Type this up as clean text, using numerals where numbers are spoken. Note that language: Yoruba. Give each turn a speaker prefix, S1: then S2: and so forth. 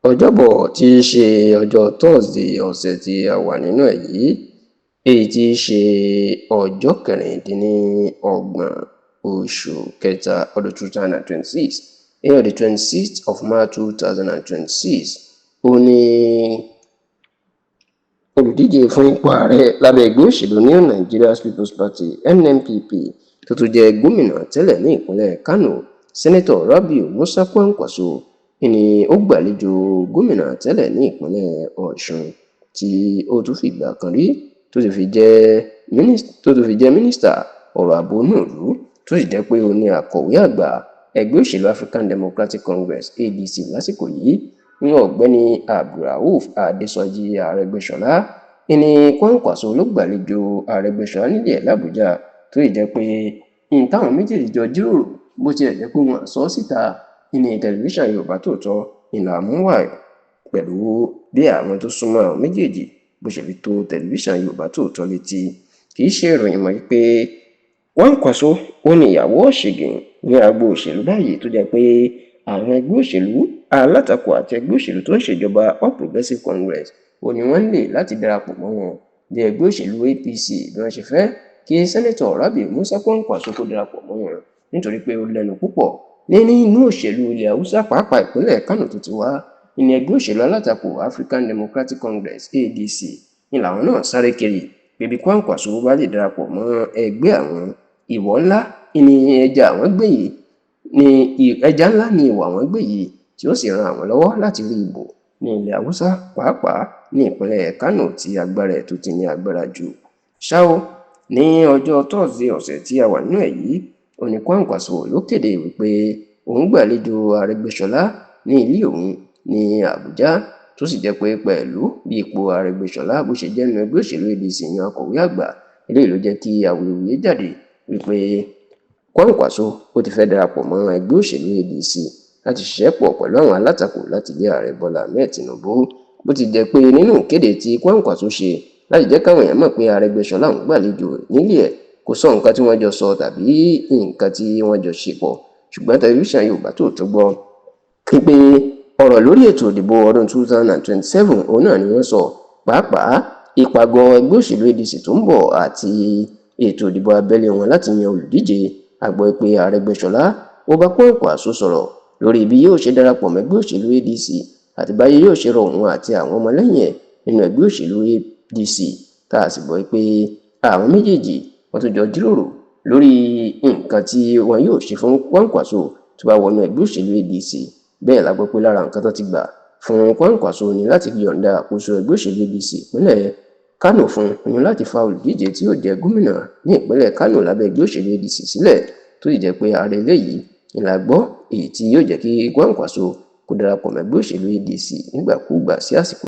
S1: ọjọ́bọ̀ tí í ṣe ọjọ́ Thursday ọ̀sẹ̀ tí a wà nínú ẹ̀ yìí, èyí tí í ṣe ọjọ́ kẹrìndínlọ́gbọ̀n oṣù kẹta ọdún 2026, the 26th of March 2026, ó ní olùdíje fún ipò ààrẹ lábẹ́ ẹgbẹ́ òṣèlú New Nigeria People's Party NNPP tó tún jẹ́ gómìnà tẹ́lẹ̀ ní ìpínlẹ̀ Kano, Sẹ́nẹ́tọ̀ Rabiu Musa Kwankwaso ni ó gbàlejò gómìnà tẹ́lẹ̀ ní ìpínlẹ̀ Ọ̀ṣun tí ó tún fìgbà kan rí tó ti fi jẹ́ mínísítà ọ̀rọ̀ ààbò inú tó sì jẹ́ pé ó ní akọ̀wé àgbà ẹgbẹ́ òṣèlú African Democratic Congress ADC lásìkò yìí ní ọ̀gbẹ́ni Abdulrauf Adésọjí Arẹ́gbẹ́ṣọlá. ní Kwankwaso ló gbàlejò Arẹ́gbẹ́ṣọlá nílẹ̀ l'Àbújá tó sì jẹ́ pé táwọn méjèèjì jọ jíròrò bó tilẹ̀ jẹ́ pé wọ́n sọ síta ní tẹlifíṣàn Yorùbá Tòótọ́ ìlàmúwà pẹ̀lú bí àwọn tó súnmọ́ àwọn méjèèjì bó ṣe fi tó tẹlifíṣàn Yorùbá Tòótọ́ létí. kì í ṣe ìròyìn mọ́ pé Kwankwaso ó ní ìyàwó ọ̀ṣìngín ní agbo òṣèlú báyìí tó jẹ́ pé àwọn ẹgbẹ́ òṣèlú alátakò àti ẹgbẹ́ òṣèlú tó ń ṣèjọba All Progressive Congress ó ní wọ́n lè láti darapọ̀ mọ́ wọn bí ẹgbẹ́ òṣèlú APC bí wọ́n ṣe fẹ́ kí sẹ́nẹ́tọ̀ Rabiu Musa Kwankwaso kó darapọ̀ mọ́ wọn nítorí pé ó lẹ́nu púpọ̀ nínú òṣèlú ilẹ̀ Haúsá pàápàá ìpínlẹ̀ Kánò tó ti wá ní ẹgbẹ́ òṣèlú alátakò African Democratic Congress ADC ní làwọn náà sáré kiri pé bí Kwankwaso bá lè darapọ̀ mọ́ ẹgbẹ́ àwọn ìwọ̀ ńlá ní ẹja àwọn gbé yìí ní ẹja ńlá ní ìwọ̀ àwọn gbé yìí tí ó sì ran àwọn lọ́wọ́ láti rí ìbò ní ilẹ̀ Haúsá pàápàá ní ìpínlẹ̀ Kánò tí agbára ẹ̀ tó ti ní agbára jù. ṣá o ní ọjọ́ Thursday ọ̀sẹ̀ tí a wà nínú ẹ̀ yìí òní Kwankwaso ló kéde wípé òun gbàlejò Arẹ́gbẹ́ṣọlá ní ilé òun ní Àbújá tó sì jẹ́ pé pẹ̀lú bí ipò Arẹ́gbẹ́ṣọlá bó ṣe jẹ́ nínú ẹgbẹ́ òṣèlú ADC ní akọ̀wé àgbà eléyìí ló jẹ́ kí awuyewuye jáde wípé Kwankwaso ó ti fẹ́ darapọ̀ mọ́ ẹgbẹ́ òṣèlú ADC láti ṣiṣẹ́ pọ̀ pẹ̀lú àwọn alátakò láti lé ààrẹ Bọ́lá Ahmed Tinubu bó ti jẹ́ pé nínú ìkéde tí Kwankwaso ṣe láti jẹ́ káwọn èèyàn mọ̀ pé Arẹ́gbẹ́ṣọlá ń gbàlejò nílé ẹ̀ kò sọ nǹkan tí wọ́n jọ sọ tàbí nǹkan tí wọ́n jọ ṣe pọ̀ ṣùgbọ́n tẹlifíṣàn Yorùbá Tòótọ́ gbọ́ pé ọ̀rọ̀ lórí ètò ìdìbò ọdún 2027 òun náà ni wọ́n sọ pàápàá ìpàgọ́ ẹgbẹ́ òṣèlú ADC tó ń bọ̀ àti ètò ìdìbò abẹ́lé wọn láti yan olùdíje. A gbọ́ pé Arẹ́gbẹ́ṣọlá ó bá Kwankwaso sọ̀rọ̀ lórí bí yóò ṣe darapọ̀ mẹ́gbẹ́ òṣèlú ADC àti báyé yóò ṣe rọ òun àti àwọn ọmọlẹ́yìn ẹ̀ nínú ẹgbẹ́ òṣèlú ADC tá a sì gbọ́ pé àwọn méjèèjì wọ́n tún jọ jíròrò lórí nǹkan tí wọn yóò ṣe fún Kwankwaso tó bá wọnú ẹgbẹ́ òṣèlú ADC. bẹ́ẹ̀ la gbọ́ pé lára nǹkan tó ti gbà fún Kwankwaso ni láti yọ̀ǹda àkóso ẹgbẹ́ òṣèlú ADC ìpínlẹ̀ Kánò fún un láti fa olùdíje tí yóò jẹ́ gómìnà ní ìpínlẹ̀ Kánò lábẹ́ ẹgbẹ́ òṣèlú ADC sílẹ̀ tó sì jẹ́ pé ààrẹ eléyìí ìlà gbọ́ èyí tí yóò jẹ́ kí Kwankwaso kó darapọ̀ mẹ́gbẹ́ òṣèlú ADC nígbàkúùgbà sí àsìkò.